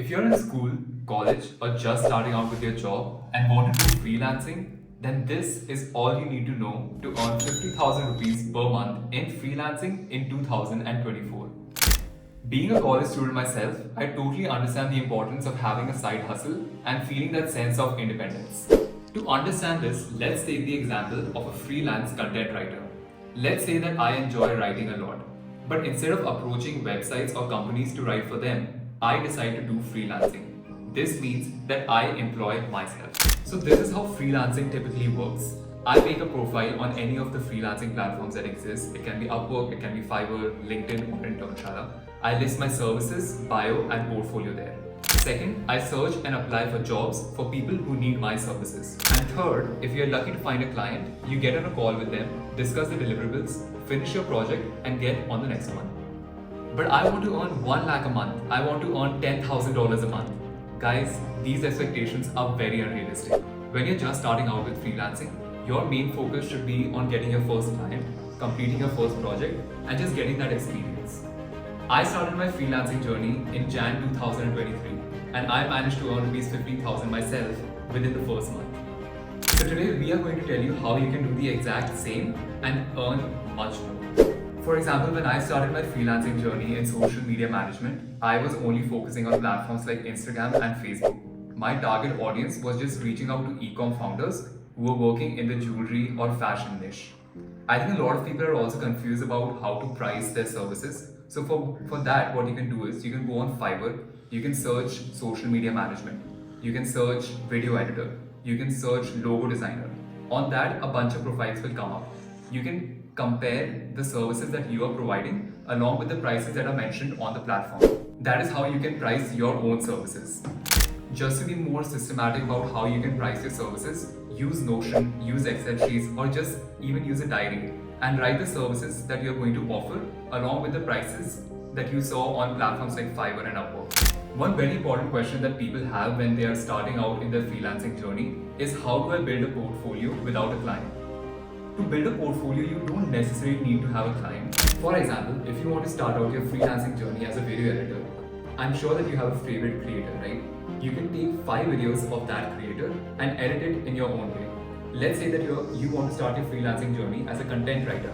If you're in school, college, or just starting out with your job and want to do freelancing, then this is all you need to know to earn 50,000 rupees per month in freelancing in 2024. Being a college student myself, I totally understand the importance of having a side hustle and feeling that sense of independence. To understand this, let's take the example of a freelance content writer. Let's say that I enjoy writing a lot, but instead of approaching websites or companies to write for them, I decide to do freelancing. This means that I employ myself. So this is how freelancing typically works. I make a profile on any of the freelancing platforms that exist. It can be Upwork, it can be Fiverr, LinkedIn, or Internshala. I list my services, bio, and portfolio there. Second, I search and apply for jobs for people who need my services. And third, if you're lucky to find a client, you get on a call with them, discuss the deliverables, finish your project, and get on the next one. But I want to earn 1 lakh a month. I want to earn $10,000 a month. Guys, these expectations are very unrealistic. When you're just starting out with freelancing, your main focus should be on getting your first client, completing your first project, and just getting that experience. I started my freelancing journey in Jan 2023, and I managed to earn rupees 15,000 myself within the first month. So today we are going to tell you how you can do the exact same and earn much more. For example, when I started my freelancing journey in social media management, I was only focusing on platforms like Instagram and Facebook. My target audience was just reaching out to e-com founders who were working in the jewelry or fashion niche. I think a lot of people are also confused about how to price their services. So for that, what you can do is you can go on Fiverr, you can search social media management, you can search video editor, you can search logo designer. On that, a bunch of profiles will come up. You can compare the services that you are providing along with the prices that are mentioned on the platform. That is how you can price your own services. Just to be more systematic about how you can price your services, use Notion, use Excel sheets, or just even use a diary and write the services that you're going to offer along with the prices that you saw on platforms like Fiverr and Upwork. One very important question that people have when they are starting out in their freelancing journey is, how do I build a portfolio without a client? To build a portfolio, you don't necessarily need to have a client. For example, if you want to start out your freelancing journey as a video editor, I'm sure that you have a favorite creator, right? You can take 5 videos of that creator and edit it in your own way. Let's say that you want to start your freelancing journey as a content writer.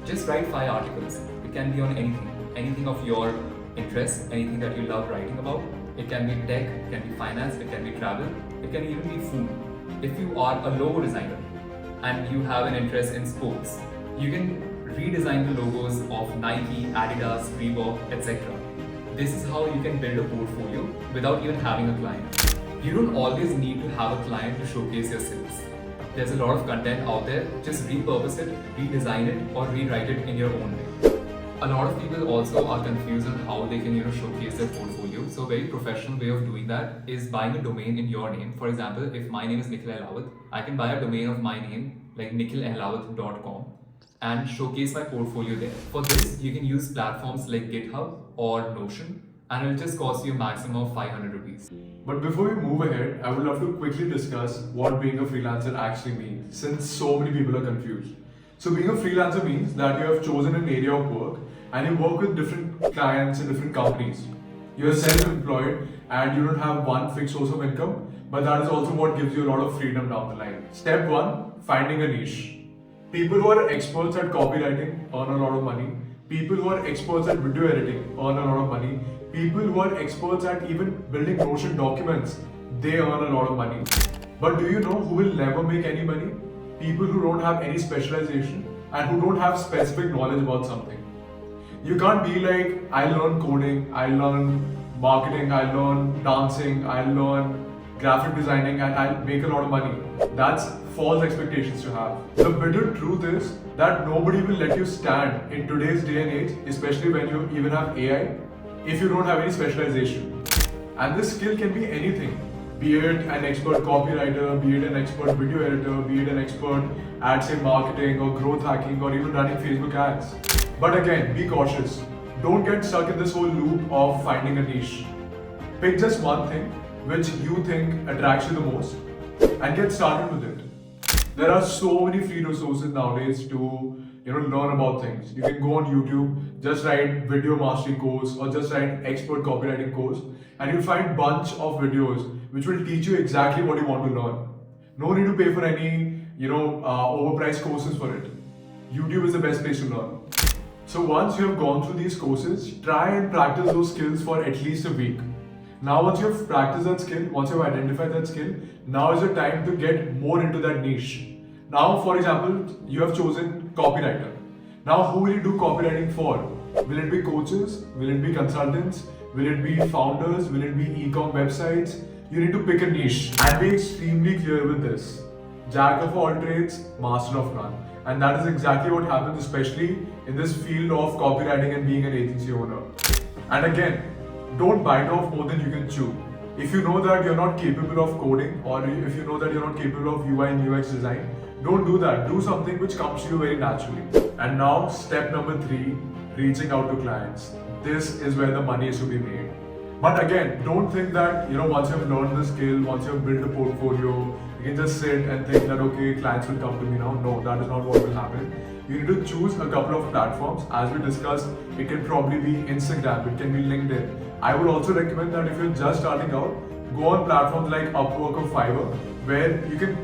Just write 5 articles. It can be on anything of your interest, anything that you love writing about. It can be tech, it can be finance, it can be travel, it can even be food. If you are a logo designer and you have an interest in sports, you can redesign the logos of Nike, Adidas, Reebok, etc. This is how you can build a portfolio without even having a client. You don't always need to have a client to showcase your skills. There's a lot of content out there, just repurpose it, redesign it, or rewrite it in your own way. A lot of people also are confused on how they can showcase their portfolio. So a very professional way of doing that is buying a domain in your name. For example, if my name is Nikhil Ahlawat, I can buy a domain of my name like nikhilahlawat.com and showcase my portfolio there. For this, you can use platforms like GitHub or Notion, and it will just cost you a maximum of 500 rupees. But before we move ahead, I would love to quickly discuss what being a freelancer actually means, since so many people are confused. So being a freelancer means that you have chosen an area of work and you work with different clients and different companies. You're self-employed and you don't have one fixed source of income, but that is also what gives you a lot of freedom down the line. Step 1, finding a niche. People who are experts at copywriting earn a lot of money. People who are experts at video editing earn a lot of money. People who are experts at even building Notion documents, they earn a lot of money. But do you know who will never make any money? People who don't have any specialization and who don't have specific knowledge about something. You can't be like, I learn coding, I learn marketing, I learn dancing, I learn graphic designing, and I'll make a lot of money. That's false expectations to have. The bitter truth is that nobody will let you stand in today's day and age, especially when you even have AI, if you don't have any specialization. And this skill can be anything. Be it an expert copywriter, be it an expert video editor, be it an expert at say marketing or growth hacking or even running Facebook ads. But again, be cautious. Don't get stuck in this whole loop of finding a niche. Pick just one thing which you think attracts you the most and get started with it. There are so many free resources nowadays to learn about things. You can go on YouTube, just write video mastery course or just write expert copywriting course, and you'll find bunch of videos which will teach you exactly what you want to learn. No need to pay for any overpriced courses for it. YouTube is the best place to learn. So once you have gone through these courses, try and practice those skills for at least a week. Now once you have practiced that skill, once you have identified that skill, now is the time to get more into that niche. Now, for example, you have chosen copywriter. Now who will you do copywriting for? Will it be coaches? Will it be consultants? Will it be founders? Will it be e-com websites? You need to pick a niche and be extremely clear with this. Jack of all trades, master of none. And that is exactly what happens, especially in this field of copywriting and being an agency owner. And again, don't bite off more than you can chew. If you know that you're not capable of coding, or if you know that you're not capable of UI and UX design, don't do that. Do something which comes to you very naturally. And now, step number 3, reaching out to clients. This is where the money is to be made. But again, don't think that once you've learned the skill, once you've built a portfolio, you can just sit and think that okay, clients will come to me now. No, that is not what will happen. You need to choose a couple of platforms. As we discussed, it can probably be Instagram, it can be LinkedIn. I would also recommend that if you're just starting out, go on platforms like Upwork or Fiverr, where you can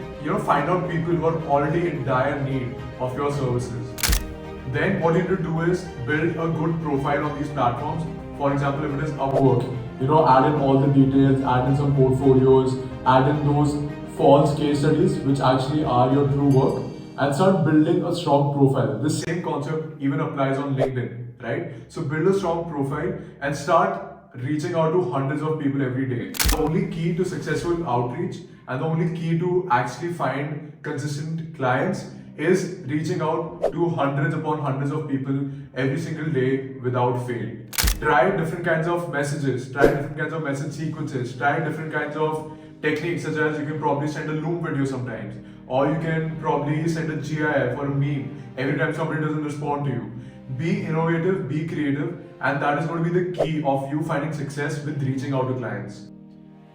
find out people who are already in dire need of your services. Then what you need to do is build a good profile on these platforms. For example, if it is Upwork, add in all the details, add in some portfolios, add in those false case studies which actually are your true work, and start building a strong profile. The same concept even applies on LinkedIn, right? So build a strong profile and start reaching out to hundreds of people every day. The only key to successful outreach and the only key to actually find consistent clients is reaching out to hundreds upon hundreds of people every single day without fail. Try different kinds of messages, try different kinds of message sequences, try different kinds of techniques, such as you can probably send a Loom video sometimes, or you can probably send a GIF or a meme every time somebody doesn't respond to you. Be innovative, be creative, and that is going to be the key of you finding success with reaching out to clients.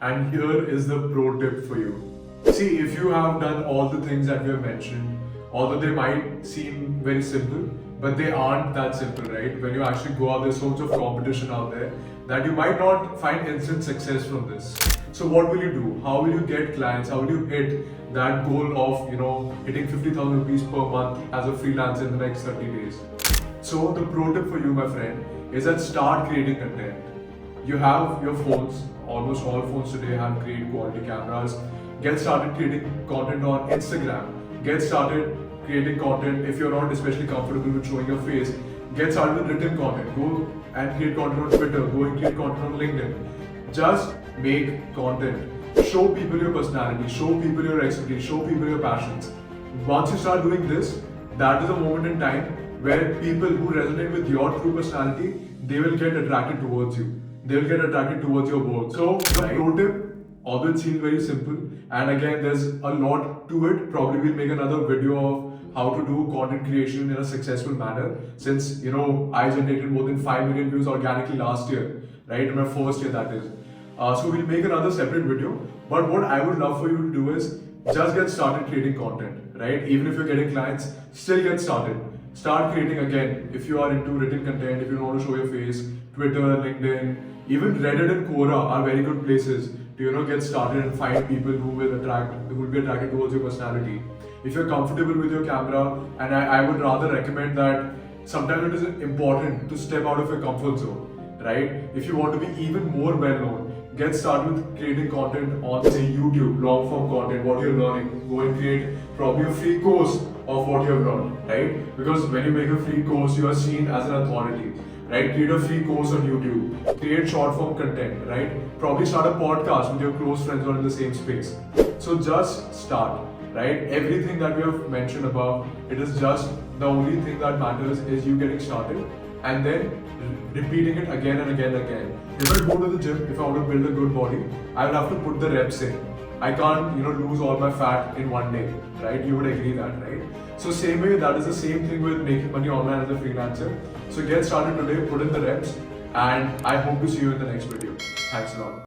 And here is the pro tip for you. See, if you have done all the things that we have mentioned, although they might seem very simple, but they aren't that simple, right? When you actually go out, there's so much of competition out there that you might not find instant success from this. So what will you do? How will you get clients? How will you hit that goal of hitting 50,000 rupees per month as a freelancer in the next 30 days? So the pro tip for you, my friend, is that start creating content. You have your phones, almost all phones today have great quality cameras. Get started creating content on Instagram. Get started creating content if you're not especially comfortable with showing your face. Get started with written content. Go and create content on Twitter. Go and create content on LinkedIn. Just make content. Show people your personality. Show people your expertise. Show people your passions. Once you start doing this, that is a moment in time where people who resonate with your true personality, they will get attracted towards you. They will get attracted towards your work. So the pro tip, although it seems very simple, and again there's a lot to it. Probably we'll make another video of how to do content creation in a successful manner, since I generated more than 5 million views organically last year, right? In my first year, that is. So we'll make another separate video. But what I would love for you to do is just get started creating content, right? Even if you're getting clients, still get started. Start creating again. If you are into written content, if you don't want to show your face, Twitter, LinkedIn, even Reddit and Quora are very good places to get started and find people who will be attracted towards your personality. If you're comfortable with your camera, and I would rather recommend that sometimes it is important to step out of your comfort zone, right? If you want to be even more well known, get started with creating content on, say, YouTube, long form content, what you're learning. Go and create probably a free course of what you've learned, right? Because when you make a free course, you are seen as an authority, right? Create a free course on YouTube, create short form content, right? Probably start a podcast with your close friends who are in the same space. So just start, right? Everything that we have mentioned above, it is just the only thing that matters is you getting started and then repeating it again and again and again. If I go to the gym, if I want to build a good body, I will have to put the reps in. I can't, lose all my fat in one day, right? You would agree that, right? So same way, that is the same thing with making money online as a freelancer. So get started today, put in the reps, and I hope to see you in the next video. Thanks a lot.